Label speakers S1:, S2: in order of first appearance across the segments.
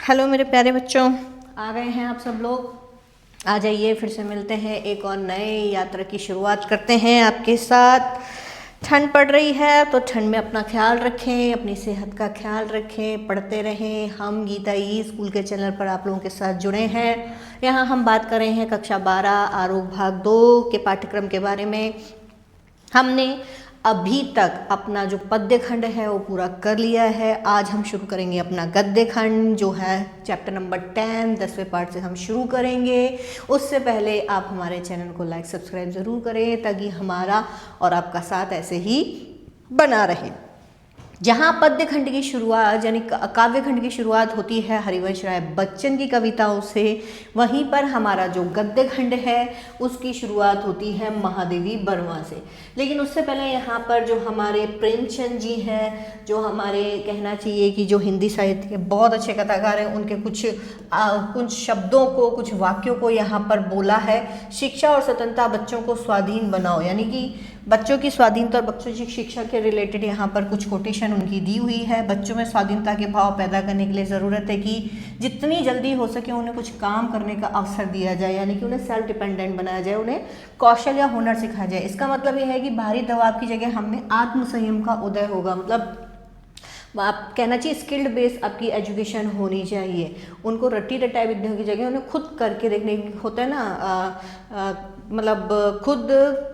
S1: Hello मेरे प्यारे बच्चों, आ गए हैं आप सब लोग। आ जाइए, फिर से मिलते हैं, एक और नए यात्रा की शुरुआत करते हैं आपके साथ। ठंड पड़ रही है तो ठंड में अपना ख्याल रखें, अपनी सेहत का ख्याल रखें, पढ़ते रहें। हम गीता ई स्कूल के चैनल पर आप लोगों के साथ जुड़े हैं। यहाँ हम बात कर रहे हैं कक्षा 12 आरोह भाग 2 के पाठ्यक्रम के बारे में। हमने अभी तक अपना जो पद्य खंड है वो पूरा कर लिया है। आज हम शुरू करेंगे अपना गद्य खंड जो है चैप्टर नंबर 10, 10वें पार्ट से हम शुरू करेंगे। उससे पहले आप हमारे चैनल को लाइक सब्सक्राइब ज़रूर करें ताकि हमारा और आपका साथ ऐसे ही बना रहे। जहाँ पद्य खंड की शुरुआत यानी काव्य खंड की शुरुआत होती है हरिवंश राय बच्चन की कविताओं से, वहीं पर हमारा जो गद्य खंड है उसकी शुरुआत होती है महादेवी वर्मा से। लेकिन उससे पहले यहाँ पर जो हमारे प्रेमचंद जी हैं, जो हमारे कहना चाहिए कि जो हिंदी साहित्य के बहुत अच्छे कथाकार हैं, उनके कुछ शब्दों को, कुछ वाक्यों को यहाँ पर बोला है। शिक्षा और स्वतंत्रता बच्चों को स्वाधीन बनाओ, यानी कि बच्चों की स्वाधीनता और बच्चों की शिक्षा के रिलेटेड यहाँ पर कुछ कोटेशन उनकी दी हुई है। बच्चों में स्वाधीनता के भाव पैदा करने के लिए ज़रूरत है कि जितनी जल्दी हो सके उन्हें कुछ काम करने का अवसर दिया जाए, यानी कि उन्हें सेल्फ डिपेंडेंट बनाया जाए, उन्हें कौशल या हुनर सिखाया जाए। इसका मतलब यह है कि बाहरी दबाव की जगह हमें आत्मसंयम का उदय होगा। मतलब आप कहना चाहिए स्किल्ड बेस आपकी एजुकेशन होनी चाहिए। उनको रट्टी रटाई विद्याओं की जगह उन्हें खुद करके देखने होता है ना, मतलब खुद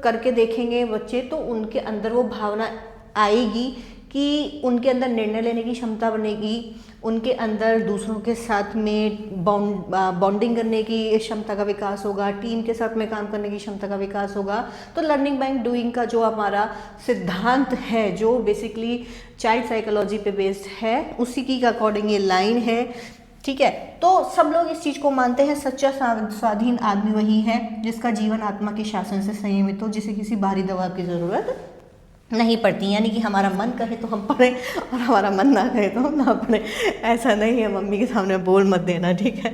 S1: करके देखेंगे बच्चे तो उनके अंदर वो भावना आएगी कि उनके अंदर निर्णय लेने की क्षमता बनेगी, उनके अंदर दूसरों के साथ में बॉन्डिंग करने की क्षमता का विकास होगा, टीम के साथ में काम करने की क्षमता का विकास होगा। तो लर्निंग बाय डूइंग का जो हमारा सिद्धांत है, जो बेसिकली चाइल्ड साइकोलॉजी पे बेस्ड है, उसी की अकॉर्डिंग ये लाइन है। ठीक है, तो सब लोग इस चीज़ को मानते हैं, सच्चा स्वाधीन आदमी वही है जिसका जीवन आत्मा के शासन से संयमित हो, जिसे किसी बाहरी दबाव की ज़रूरत नहीं पड़ती। यानी कि हमारा मन कहे तो हम पढ़ें और हमारा मन ना कहे तो हम ना पढ़ें। ऐसा नहीं है, मम्मी के सामने बोल मत देना, ठीक है,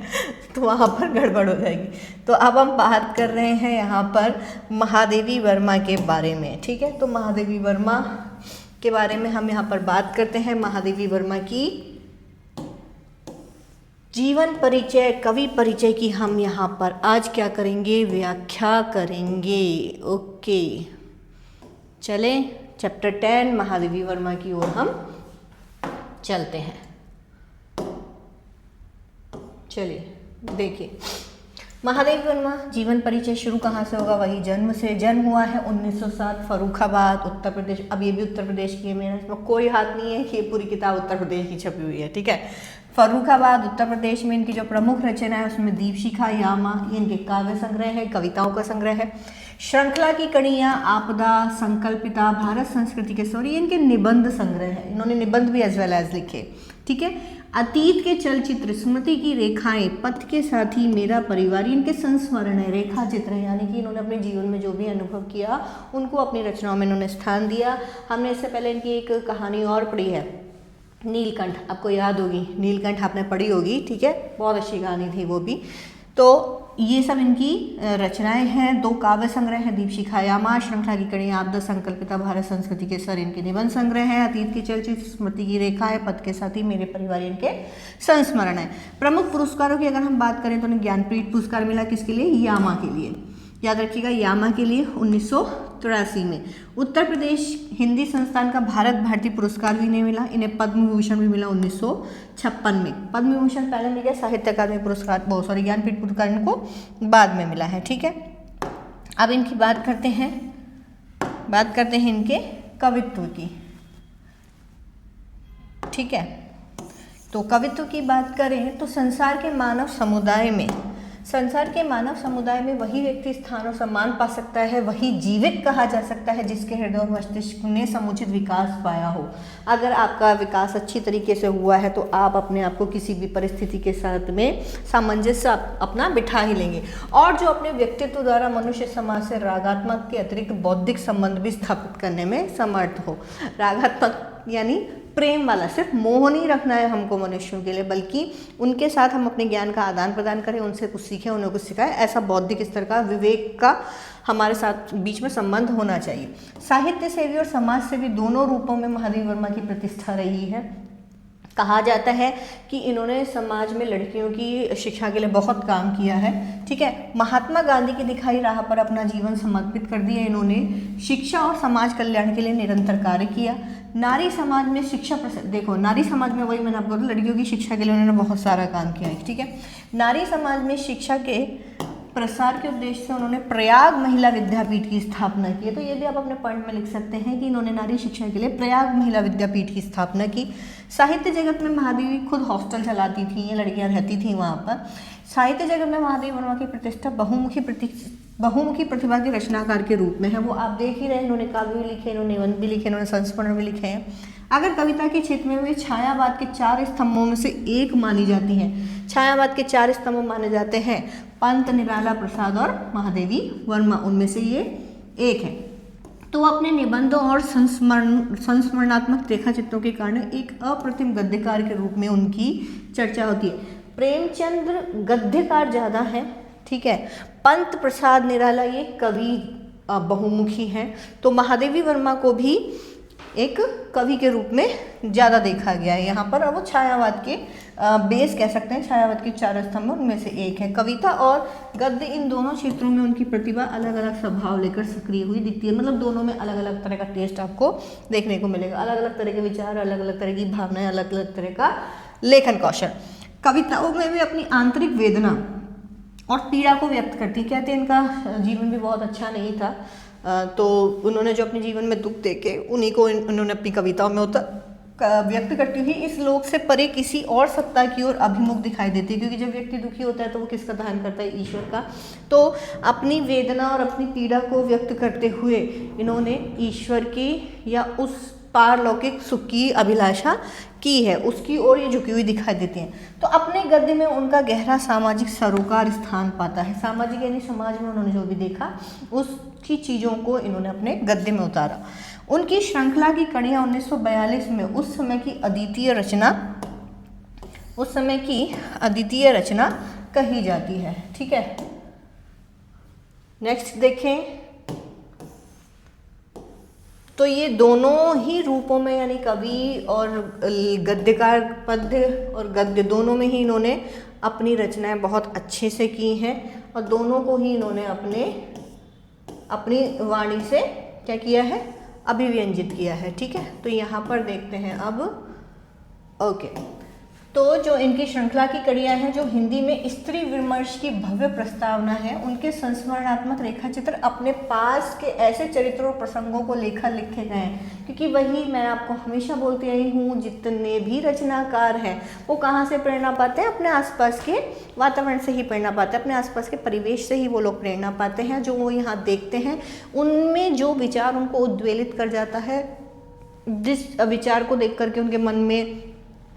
S1: तो वहाँ पर गड़बड़ हो जाएगी। तो अब हम बात कर रहे हैं यहाँ पर महादेवी वर्मा के बारे में। ठीक है, तो महादेवी वर्मा के बारे में हम यहाँ पर बात करते हैं। महादेवी वर्मा की जीवन परिचय, कवि परिचय की हम यहाँ पर आज क्या करेंगे, व्याख्या करेंगे। ओके, चले चैप्टर 10 महादेवी वर्मा की ओर हम चलते हैं। चलिए देखिए, महादेवी वर्मा जीवन परिचय शुरू कहाँ से होगा, वही जन्म से। जन्म हुआ है 1907 फर्रुखाबाद उत्तर प्रदेश। अब ये भी उत्तर प्रदेश की है, मेरा इसमें कोई हाथ नहीं है कि ये पूरी किताब उत्तर प्रदेश की छपी हुई है। ठीक है, फर्रुखाबाद उत्तर प्रदेश में इनकी जो प्रमुख रचना है उसमें दीपशिखा, यामा, ये इनके काव्य संग्रह है, कविताओं का संग्रह है। श्रृंखला की कड़ियाँ, आपदा, संकल्पिता, भारत संस्कृति के स्वर, ये इनके निबंध संग्रह है। इन्होंने निबंध भी एज वेल एज लिखे। ठीक है, अतीत के चलचित्र, स्मृति की रेखाएं, पथ के साथी, मेरा परिवार, इनके संस्मरण है, रेखा चित्र है, यानी कि इन्होंने अपने जीवन में जो भी अनुभव किया उनको अपनी रचनाओं में इन्होंने स्थान दिया। हमने इससे पहले इनकी एक कहानी और पढ़ी है, नीलकंठ, आपको याद होगी, नीलकंठ आपने पढ़ी होगी। ठीक है, बहुत अच्छी कहानी थी वो भी। तो ये सब इनकी रचनाएं हैं। 2 काव्य संग्रह है, दीपशिखा, यामा, श्रृंखला की कड़ियाँ, आपदा, संकल्पिता, भारत संस्कृति के स्वर, इनके निबंध संग्रह है। अतीत के चलचित्र, स्मृति की रेखा है, पथ के साथी, मेरे परिवार, इनके संस्मरण है। प्रमुख पुरस्कारों की अगर हम बात करें तो उन्हें ज्ञानपीठ पुरस्कार मिला, किसके लिए, यामा के लिए, याद रखिएगा, यामा के लिए 1983 में। उत्तर प्रदेश हिंदी संस्थान का भारत भारती पुरस्कार भी इन्हें मिला। इन्हें पद्म विभूषण भी मिला 1956 में। पद्म विभूषण पहले मिल गया, साहित्य अकादमी पुरस्कार, बहुत सारे ज्ञानपीठ पुरस्कार इनको बाद में मिला है। ठीक है, अब इनकी बात करते हैं इनके कवित्व की। ठीक है, तो कवित्व की बात करें तो संसार के मानव समुदाय में वही व्यक्ति स्थान और सम्मान पा सकता है, वही जीवित कहा जा सकता है जिसके हृदय और मस्तिष्क ने समुचित विकास पाया हो। अगर आपका विकास अच्छी तरीके से हुआ है तो आप अपने आप को किसी भी परिस्थिति के साथ में सामंजस्य अपना बिठा ही लेंगे। और जो अपने व्यक्तित्व द्वारा मनुष्य समाज से रागात्मक के अतिरिक्त बौद्धिक संबंध भी स्थापित करने में समर्थ हो। रागात्मक यानी प्रेम वाला, सिर्फ मोह नहीं रखना है हमको मनुष्यों के लिए, बल्कि उनके साथ हम अपने ज्ञान का आदान प्रदान करें, उनसे कुछ सीखें, उन्हें कुछ सिखाएं। ऐसा बौद्धिक स्तर का, विवेक का हमारे साथ बीच में संबंध होना चाहिए। साहित्य सेवी और समाज सेवी दोनों रूपों में महादेवी वर्मा की प्रतिष्ठा रही है। कहा जाता है कि इन्होंने समाज में लड़कियों की शिक्षा के लिए बहुत काम किया है। ठीक है, महात्मा गांधी की दिखाई राह पर अपना जीवन समर्पित कर दिया इन्होंने। शिक्षा और समाज कल्याण के लिए निरंतर कार्य किया। नारी समाज में शिक्षा देखो, नारी समाज में वही मैंने आपको बोला, लड़कियों की शिक्षा के लिए उन्होंने बहुत सारा काम किया है। ठीक है, नारी समाज में शिक्षा के प्रसार के उद्देश्य से उन्होंने प्रयाग महिला विद्यापीठ की स्थापना की है। तो ये भी आप अपने पॉइंट में लिख सकते हैं कि इन्होंने नारी शिक्षा के लिए प्रयाग महिला विद्यापीठ की स्थापना की। साहित्य जगत में महादेवी खुद हॉस्टल चलाती थी, ये लड़कियां रहती थी वहाँ पर। साहित्य जगत में महादेवी वर्मा की प्रतिष्ठा बहुमुखी प्रतिभा के रचनाकार के रूप में है। वो आप देख ही रहे, इन्होंने काव्य भी लिखे, इन्होंने निबंध भी लिखे, इन्होंने संस्मरण भी लिखे हैं। अगर कविता के क्षेत्र में वे छायावाद के 4 स्तंभों में से एक मानी जाती हैं। छायावाद के 4 स्तंभ माने जाते हैं पंत, निराला प्रसाद और महादेवी वर्मा, उनमें से ये एक है। तो अपने निबंधों और संस्मरणात्मक रेखा चित्रों के कारण एक अप्रतिम गद्यकार के रूप में उनकी चर्चा होती है। प्रेमचंद्र गद्यकार ज़्यादा है, ठीक है। पंत, प्रसाद, निराला ये कवि बहुमुखी हैं। तो महादेवी वर्मा को भी एक कवि के रूप में ज़्यादा देखा गया है यहाँ पर। अब वो छायावाद के बेस कह सकते हैं, छायावाद के 4 स्तंभ उनमें से एक है। कविता और गद्य, इन दोनों क्षेत्रों में उनकी प्रतिभा अलग अलग स्वभाव लेकर सक्रिय हुई दिखती है। मतलब दोनों में अलग अलग तरह का टेस्ट आपको देखने को मिलेगा, अलग अलग तरह के विचार, अलग अलग तरह की भावनाएं, अलग अलग तरह का लेखन कौशल। कविताओं में भी अपनी आंतरिक वेदना और पीड़ा को व्यक्त करती। कहते हैं इनका जीवन भी बहुत अच्छा नहीं था, तो उन्होंने जो अपने जीवन में दुख देखे उन्हीं को उन्होंने अपनी कविताओं में व्यक्त करती हुई इस लोक से परे किसी और सत्ता की ओर अभिमुख दिखाई देती है। क्योंकि जब व्यक्ति दुखी होता है तो वो किसका ध्यान करता है? ईश्वर का। तो अपनी वेदना और अपनी पीड़ा को व्यक्त करते हुए इन्होंने ईश्वर की या उस पारलौकिक सुख की अभिलाषा की है, उसकी ओर ये झुकी हुई दिखाई देती हैं। तो अपने गद्य में उनका गहरा सामाजिक सरोकार स्थान पाता है। सामाजिक यानी समाज में उन्होंने जो भी देखा उसकी चीज़ों को इन्होंने अपने गद्य में उतारा। उनकी श्रृंखला की कड़ियाँ 1942 में उस समय की अद्वितीय रचना कही जाती है। ठीक है, नेक्स्ट देखें। तो ये दोनों ही रूपों में यानी कवि और गद्यकार, पद्य और गद्य दोनों में ही इन्होंने अपनी रचनाएं बहुत अच्छे से की हैं और दोनों को ही इन्होंने अपनी वाणी से क्या किया है? अभिव्यंजित किया है। ठीक है, तो यहाँ पर देखते हैं अब। ओके, तो जो इनकी श्रृंखला की कड़ियाँ हैं, जो हिंदी में स्त्री विमर्श की भव्य प्रस्तावना है, उनके संस्मरणात्मक रेखाचित्र अपने पास के ऐसे चरित्रों और प्रसंगों को लिखे गए हैं। क्योंकि वही मैं आपको हमेशा बोलती आई हूँ, जितने भी रचनाकार हैं वो कहाँ से प्रेरणा पाते हैं? अपने आसपास के वातावरण से ही प्रेरणा पाते हैं, अपने आसपास के परिवेश से ही वो लोग प्रेरणा पाते हैं। जो वो यहाँ देखते हैं उनमें जो विचार उनको उद्वेलित कर जाता है, जिस विचार को देख करके उनके मन में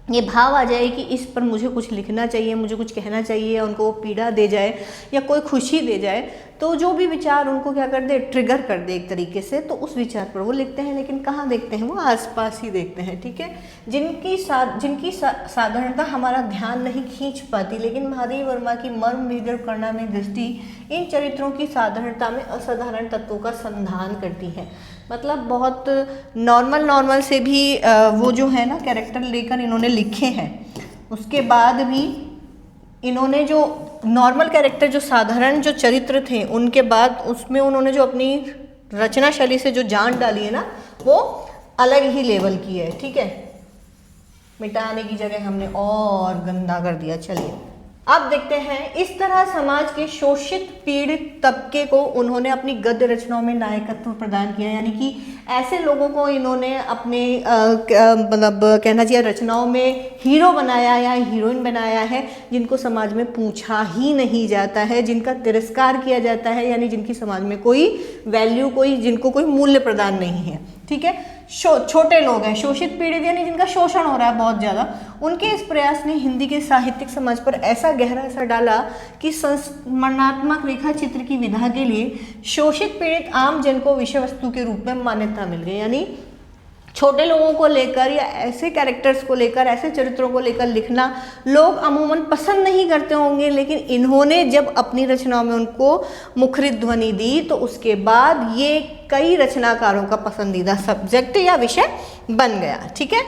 S1: ये भाव आ जाए कि इस पर मुझे कुछ लिखना चाहिए, मुझे कुछ कहना चाहिए, या उनको वो पीड़ा दे जाए या कोई खुशी दे जाए, तो जो भी विचार उनको क्या कर दे? ट्रिगर कर दे एक तरीके से, तो उस विचार पर वो लिखते हैं। लेकिन कहाँ देखते हैं? वो आसपास ही देखते हैं। ठीक है, जिनकी साधारणता हमारा ध्यान नहीं खींच पाती, लेकिन महादेवी वर्मा की मर्म भेदन करना में दृष्टि इन चरित्रों की साधारणता में असाधारण तत्वों का संधान करती है। मतलब बहुत नॉर्मल से भी वो जो है ना कैरेक्टर लेकर इन्होंने लिखे हैं, उसके बाद भी इन्होंने जो नॉर्मल कैरेक्टर, जो साधारण जो चरित्र थे, उनके बाद उसमें उन्होंने जो अपनी रचना शैली से जो जान डाली है ना, वो अलग ही लेवल की है। ठीक है, मिटाने की जगह हमने और गंदा कर दिया। चलिए अब देखते हैं, इस तरह समाज के शोषित पीड़ित तबके को उन्होंने अपनी गद्य रचनाओं में नायकत्व प्रदान किया। यानी कि ऐसे लोगों को इन्होंने अपने मतलब कहना चाहिए रचनाओं में हीरो बनाया या हीरोइन बनाया है, जिनको समाज में पूछा ही नहीं जाता है, जिनका तिरस्कार किया जाता है, यानी जिनकी समाज में कोई वैल्यू, जिनको कोई मूल्य प्रदान नहीं है। ठीक है, छोटे लोग हैं, शोषित पीड़ित यानी जिनका शोषण हो रहा है बहुत ज़्यादा। उनके इस प्रयास ने हिंदी के साहित्यिक समाज पर ऐसा गहरा असर डाला कि संस्मरणात्मक रेखा चित्र की विधा के लिए शोषित पीड़ित आम जन को विषय वस्तु के रूप में मान्यता मिल गई। यानी छोटे लोगों को लेकर या ऐसे कैरेक्टर्स को लेकर, ऐसे चरित्रों को लेकर लिखना लोग अमूमन पसंद नहीं करते होंगे, लेकिन इन्होंने जब अपनी रचनाओं में उनको मुखरित ध्वनि दी तो उसके बाद ये कई रचनाकारों का पसंदीदा सब्जेक्ट या विषय बन गया। ठीक है,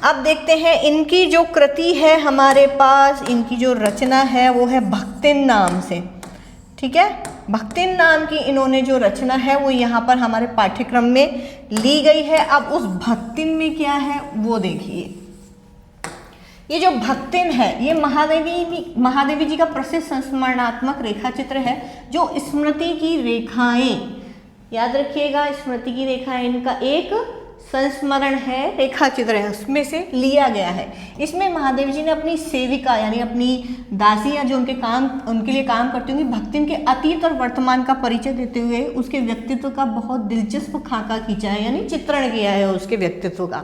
S1: अब देखते हैं इनकी जो कृति है हमारे पास, इनकी जो रचना है वो है भक्तिन नाम से। ठीक है, भक्तिन नाम की इन्होंने जो रचना है वो यहाँ पर हमारे पाठ्यक्रम में ली गई है। अब उस भक्तिन में क्या है वो देखिए। ये जो भक्तिन है ये महादेवी जी का प्रसिद्ध संस्मरणात्मक रेखा चित्र है, जो स्मृति की रेखाएं, याद रखिएगा स्मृति की रेखाएं इनका एक संस्मरण है, रेखा चित्र है, उसमें से लिया गया है। इसमें महादेव जी ने अपनी सेविका यानी अपनी दासी या जो उनके लिए काम करती होंगी भक्तिन के अतीत और वर्तमान का परिचय देते हुए उसके व्यक्तित्व का बहुत दिलचस्प खाका खींचा है, यानी चित्रण किया है उसके व्यक्तित्व का।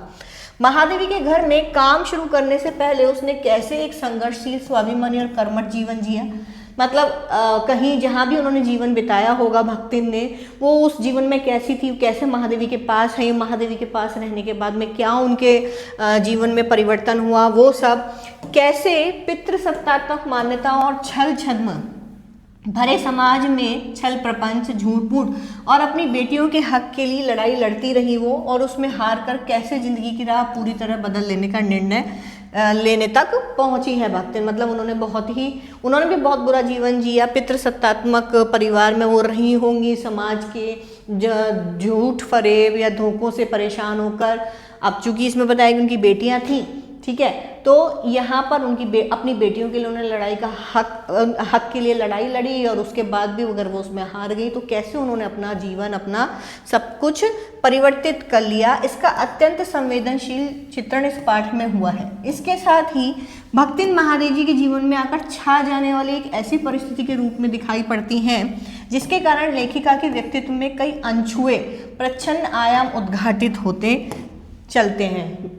S1: महादेवी के घर में काम शुरू करने से पहले उसने कैसे एक संघर्षशील, स्वाभिमानी और कर्मठ जीवन जिया। मतलब कहीं जहाँ भी उन्होंने जीवन बिताया होगा भक्तिन ने, वो उस जीवन में कैसी थी, कैसे महादेवी के पास है, महादेवी के पास रहने के बाद में क्या उनके जीवन में परिवर्तन हुआ, वो सब कैसे पितृसत्तात्मक मान्यताओं और छल छद्म भरे समाज में छल प्रपंच, झूठ मूठ और अपनी बेटियों के हक के लिए लड़ाई लड़ती रही वो, और उसमें हार कर कैसे जिंदगी की राह पूरी तरह बदल लेने का निर्णय लेने तक पहुंची है भक्तिन। मतलब उन्होंने भी बहुत बुरा जीवन जिया, पितृसत्तात्मक परिवार में वो रही होंगी, समाज के झूठ फरेब या धोखों से परेशान होकर। अब चूंकि इसमें बताया कि उनकी बेटियां थीं, ठीक है, तो यहाँ पर अपनी बेटियों के लिए उन्होंने लड़ाई का हक के लिए लड़ाई लड़ी, और उसके बाद भी अगर वो उसमें हार गई तो कैसे उन्होंने अपना जीवन, अपना सब कुछ परिवर्तित कर लिया, इसका अत्यंत संवेदनशील चित्रण इस पाठ में हुआ है। इसके साथ ही भक्तिन महादेव जी के जीवन में आकर छा जाने वाली एक ऐसी परिस्थिति के रूप में दिखाई पड़ती हैं जिसके कारण लेखिका के व्यक्तित्व में कई अनछुए प्रच्छन्न आयाम उद्घाटित होते चलते हैं।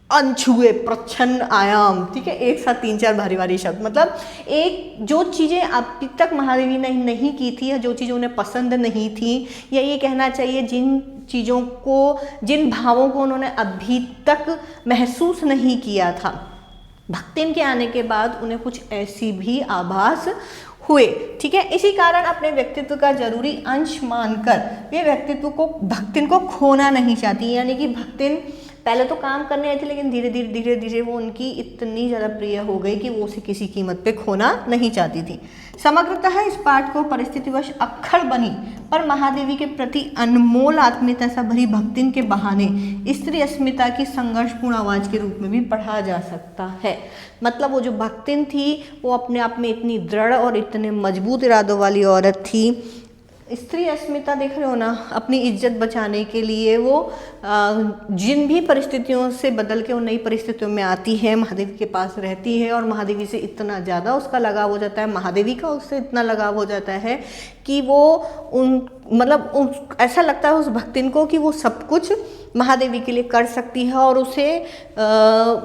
S1: अनछुए प्रच्छन्न आयाम, ठीक है, एक साथ 3-4 भारी भारी शब्द। मतलब एक जो चीज़ें अभी तक महादेवी ने नहीं की थी, या जो चीज़ें उन्हें पसंद नहीं थी, या ये कहना चाहिए जिन चीज़ों को, जिन भावों को उन्होंने अभी तक महसूस नहीं किया था, भक्तिन के आने के बाद उन्हें कुछ ऐसी भी आभास हुए। ठीक है, इसी कारण अपने व्यक्तित्व का जरूरी अंश मानकर वे व्यक्तित्व को, भक्तिन को खोना नहीं चाहती। यानी कि भक्तिन पहले तो काम करने आई थी, लेकिन धीरे धीरे वो उनकी इतनी ज़्यादा प्रिय हो गई कि वो उसे किसी कीमत पे खोना नहीं चाहती थी। समग्रतः इस पाठ को परिस्थितिवश अक्खड़ बनी पर महादेवी के प्रति अनमोल आत्मीयता से भरी भक्तिन के बहाने स्त्री अस्मिता की संघर्षपूर्ण आवाज़ के रूप में भी पढ़ा जा सकता है। मतलब वो जो भक्तिन थी वो अपने आप में इतनी दृढ़ और इतने मजबूत इरादों वाली औरत थी। स्त्री अस्मिता देख रहे हो ना, अपनी इज्जत बचाने के लिए वो जिन भी परिस्थितियों से बदल के वो नई परिस्थितियों में आती है, महादेवी के पास रहती है, और महादेवी से इतना ज़्यादा उसका लगाव हो जाता है, महादेवी का उससे इतना लगाव हो जाता है कि वो ऐसा लगता है उस भक्तिन को कि वो सब कुछ महादेवी के लिए कर सकती है, और उसे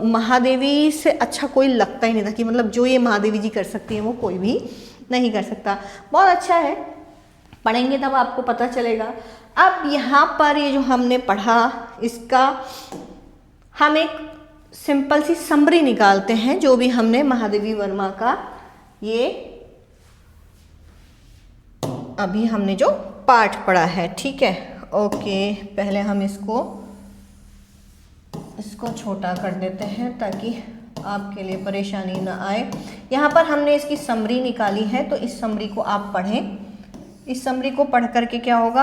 S1: महादेवी से अच्छा कोई लगता ही नहीं था कि मतलब जो ये महादेवी जी कर सकती हैं वो कोई भी नहीं कर सकता। बहुत अच्छा है, पढ़ेंगे तब आपको पता चलेगा। अब यहाँ पर ये जो हमने पढ़ा इसका हम एक सिंपल सी समरी निकालते हैं, जो भी हमने महादेवी वर्मा का ये अभी हमने जो पाठ पढ़ा है। ठीक है, ओके, पहले हम इसको छोटा कर देते हैं ताकि आपके लिए परेशानी ना आए। यहाँ पर हमने इसकी समरी निकाली है, तो इस समरी को आप पढ़ें। इस समरी को पढ़ करके क्या होगा,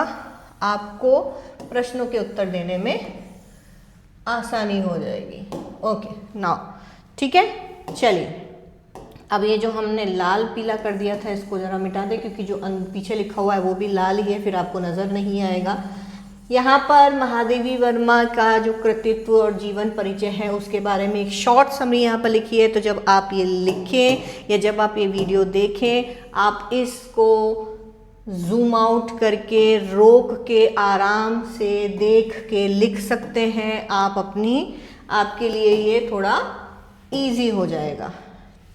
S1: आपको प्रश्नों के उत्तर देने में आसानी हो जाएगी। ओके नाउ, ठीक है, चलिए अब ये जो हमने लाल पीला कर दिया था इसको ज़रा मिटा दें, क्योंकि जो पीछे लिखा हुआ है वो भी लाल ही है, फिर आपको नज़र नहीं आएगा। यहाँ पर महादेवी वर्मा का जो कृतित्व और जीवन परिचय है उसके बारे में एक शॉर्ट समरी यहाँ पर लिखी है। तो जब आप ये लिखें या जब आप ये वीडियो देखें, आप इसको जूम आउट करके, रोक के, आराम से देख के लिख सकते हैं। आपके लिए ये थोड़ा इजी हो जाएगा।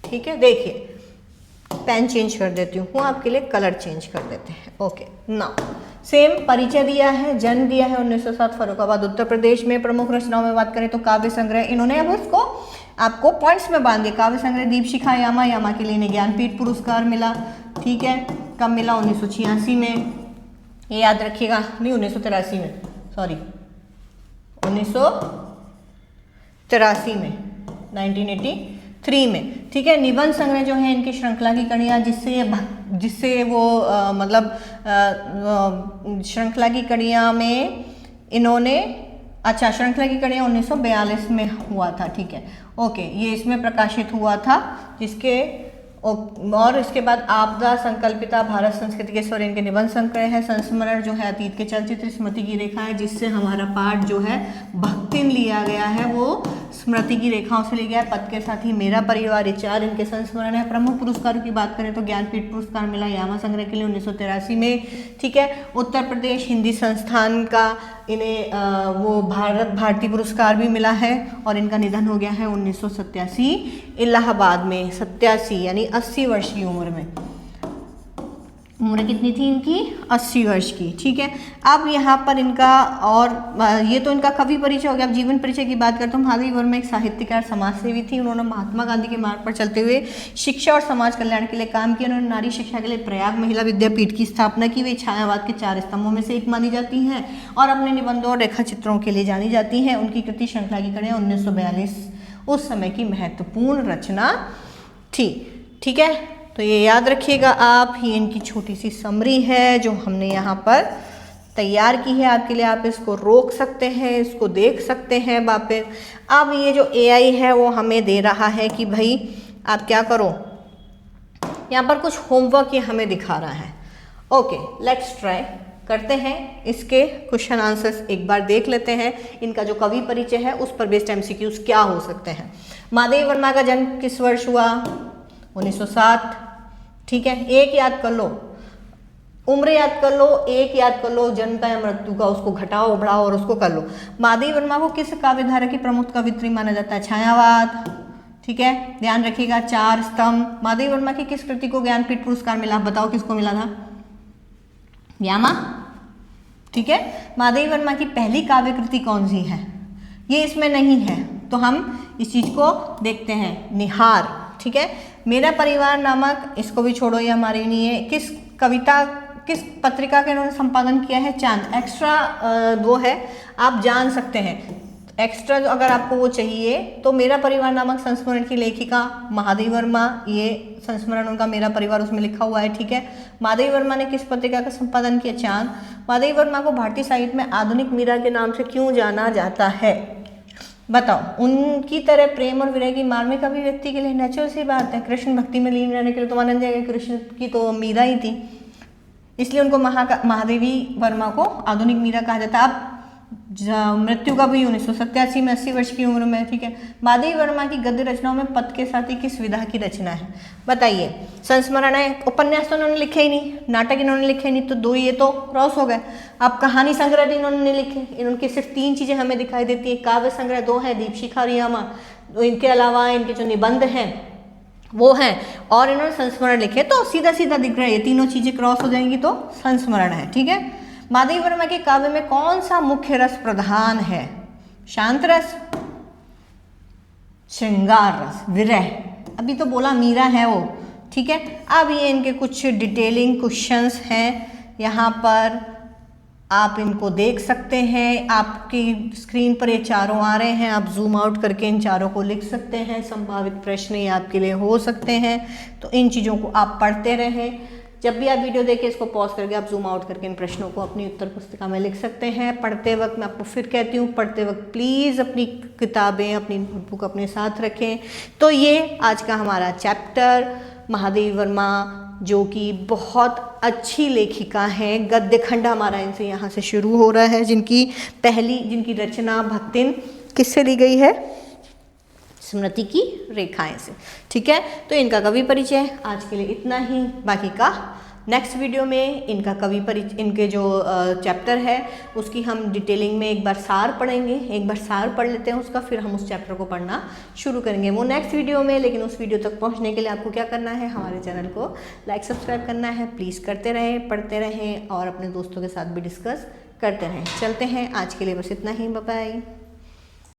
S1: ठीक है, देखिए पेन चेंज कर देती हूँ आपके लिए, कलर चेंज कर देते हैं। ओके नाउ, सेम परिचय दिया है, जन्म दिया है 1907 फर्रुखाबाद उत्तर प्रदेश में। प्रमुख रचनाओं में बात करें तो काव्य संग्रह, इन्होंने अब उसको आपको पॉइंट्स में बांध दिया। काव्य संग्रह दीपशिखा यामा के लिए इन्हें ज्ञानपीठ पुरस्कार मिला। ठीक है, कब मिला, 1986 में, ये याद रखिएगा, नहीं 1983 में, सॉरी 1983 में, 1983 में, ठीक है। निबंध संग्रह जो है इनकी श्रृंखला की कड़ियाँ, जिससे वो मतलब श्रृंखला की कड़ियाँ में इन्होंने, अच्छा श्रृंखला की कड़ियाँ 1942 में हुआ था, ठीक है, ओके, ये इसमें प्रकाशित हुआ था, जिसके और इसके बाद आपदा संकल्पिता भारत संस्कृति के स्वर इनके निबंध संग्रह है। संस्मरण जो है अतीत के चलचित्र स्मृति की रेखा है, जिससे हमारा पाठ जो है भक्तिन लिया गया है, वो स्मृति की रेखाओं से लिया गया है। पद के साथ ही मेरा परिवार, ये 4 इनके संस्मरण है। प्रमुख पुरस्कारों की बात करें तो ज्ञानपीठ पुरस्कार मिला यामा संग्रह के लिए 1983 में, ठीक है। उत्तर प्रदेश हिंदी संस्थान का इन्हें वो भारतीय पुरस्कार भी मिला है, और इनका निधन हो गया है 1987 इलाहाबाद में, 87 यानी 80 वर्ष की उम्र में। उम्र कितनी थी इनकी? 80 वर्ष की, ठीक है। अब यहाँ पर इनका, और ये तो इनका कवि परिचय हो गया। अब जीवन परिचय की बात करता हूँ। महादेवी वर्मा एक साहित्यकार, समाजसेवी थी। उन्होंने महात्मा गांधी के मार्ग पर चलते हुए शिक्षा और समाज कल्याण के लिए काम किया। उन्होंने नारी शिक्षा के लिए प्रयाग महिला विद्यापीठ की स्थापना की। वे छायावाद के 4 स्तंभों में से एक मानी जाती हैं और अपने निबंधों और रेखा चित्रों के लिए जानी जाती हैं। उनकी कृति श्रृंखला की कड़ियाँ 1942 उस समय की महत्वपूर्ण रचना थी, ठीक है। तो ये याद रखिएगा आप, ये इनकी छोटी सी समरी है जो हमने यहाँ पर तैयार की है आपके लिए। आप इसको रोक सकते हैं, इसको देख सकते हैं वापस। अब ये जो AI है वो हमें दे रहा है कि भाई आप क्या करो, यहाँ पर कुछ होमवर्क ये हमें दिखा रहा है। ओके, लेट्स ट्राई करते हैं। इसके क्वेश्चन आंसर्स एक बार देख लेते हैं। इनका जो कवि परिचय है उस पर बेस्ड MCQs क्या हो सकते हैं। महादेवी वर्मा का जन्म किस वर्ष हुआ? 1907, ठीक है। एक याद कर लो, उम्र याद कर लो, एक याद कर लो, जन्म का या मृत्यु का, उसको घटाओ बढ़ाओ और उसको कर लो। महादेवी वर्मा को किस काव्यधारा की प्रमुख कवित्री माना जाता है? छायावाद, ठीक है, ध्यान रखिएगा। 4 स्तंभ। महादेवी वर्मा की किस कृति को ज्ञानपीठ पुरस्कार मिला? बताओ किसको मिला था? यामा, ठीक है। महादेवी वर्मा की पहली काव्य कृति कौन सी है? ये इसमें नहीं है, तो हम इस चीज को देखते हैं। निहार, ठीक है। मेरा परिवार नामक, इसको भी छोड़ो, ये हमारी नहीं है। किस कविता, किस पत्रिका के इन्होंने संपादन किया है? चांद। एक्स्ट्रा वो है, आप जान सकते हैं। एक्स्ट्रा अगर आपको वो चाहिए तो मेरा परिवार नामक संस्मरण की लेखिका महादेवी वर्मा, ये संस्मरण उनका मेरा परिवार उसमें लिखा हुआ है, ठीक है। महादेवी वर्मा ने किस पत्रिका का संपादन किया? चांद। महादेवी वर्मा को भारतीय साहित्य में आधुनिक मीरा के नाम से क्यों जाना जाता है? बताओ। उनकी तरह प्रेम और विरह की मार्मिक अभिव्यक्ति के लिए, नेचुरल सी बात है। कृष्ण भक्ति में लीन रहने के लिए तो माना जाएगा कृष्ण की तो मीरा ही थी, इसलिए उनको महादेवी वर्मा को आधुनिक मीरा कहा जाता है। अब मृत्यु का भी 1987 में, 80 वर्ष की उम्र में, ठीक है। महादेवी वर्मा की गद्य रचनाओं में पद के साथ ही किस विधा की रचना है? बताइए। संस्मरण है। उपन्यास तो इन्होंने लिखे ही नहीं, नाटक इन्होंने लिखे ही नहीं, तो 2 ये तो क्रॉस हो गए। अब कहानी संग्रह भी इन्होंने नहीं लिखे। इनकी सिर्फ 3 चीजें हमें दिखाई देती है। काव्य संग्रह 2 है, दीपशिखा और यामा। इनके अलावा इनके जो निबंध हैं वो हैं, और इन्होंने संस्मरण लिखे। तो सीधा सीधा दिख रहा है, ये तीनों चीजें क्रॉस हो जाएंगी तो संस्मरण है, ठीक है। महादेवी वर्मा के काव्य में कौन सा मुख्य रस प्रधान है? शांत रस, श्रृंगार रस, विरह। अभी तो बोला मीरा है वो, ठीक है। अब ये इनके कुछ डिटेलिंग क्वेश्चंस हैं, यहाँ पर आप इनको देख सकते हैं। आपकी स्क्रीन पर ये चारों आ रहे हैं, आप जूम आउट करके इन चारों को लिख सकते हैं। संभावित प्रश्न ये आपके लिए हो सकते हैं, तो इन चीज़ों को आप पढ़ते रहें। जब भी आप वीडियो देखें इसको पॉज करके आप जूम आउट करके इन प्रश्नों को अपनी उत्तर पुस्तिका में लिख सकते हैं। पढ़ते वक्त मैं आपको फिर कहती हूँ, पढ़ते वक्त प्लीज़ अपनी किताबें, अपनी नोटबुक अपने साथ रखें। तो ये आज का हमारा चैप्टर महादेवी वर्मा, जो कि बहुत अच्छी लेखिका हैं। गद्य खंड हमारा इनसे यहाँ से शुरू हो रहा है, जिनकी रचना भक्तिन किससे ली गई है? स्मृति की रेखाएं से, ठीक है। तो इनका कवि परिचय आज के लिए इतना ही। बाकी का नेक्स्ट वीडियो में इनका कवि परिचय, इनके जो चैप्टर है उसकी हम डिटेलिंग में एक बार सार पढ़ेंगे। एक बार सार पढ़ लेते हैं उसका, फिर हम उस चैप्टर को पढ़ना शुरू करेंगे, वो नेक्स्ट वीडियो में। लेकिन उस वीडियो तक पहुंचने के लिए आपको क्या करना है? हमारे चैनल को लाइक सब्सक्राइब करना है। प्लीज़ करते रहें, पढ़ते रहें और अपने दोस्तों के साथ भी डिस्कस करते रहें। चलते हैं, आज के लिए बस इतना ही। Bye bye.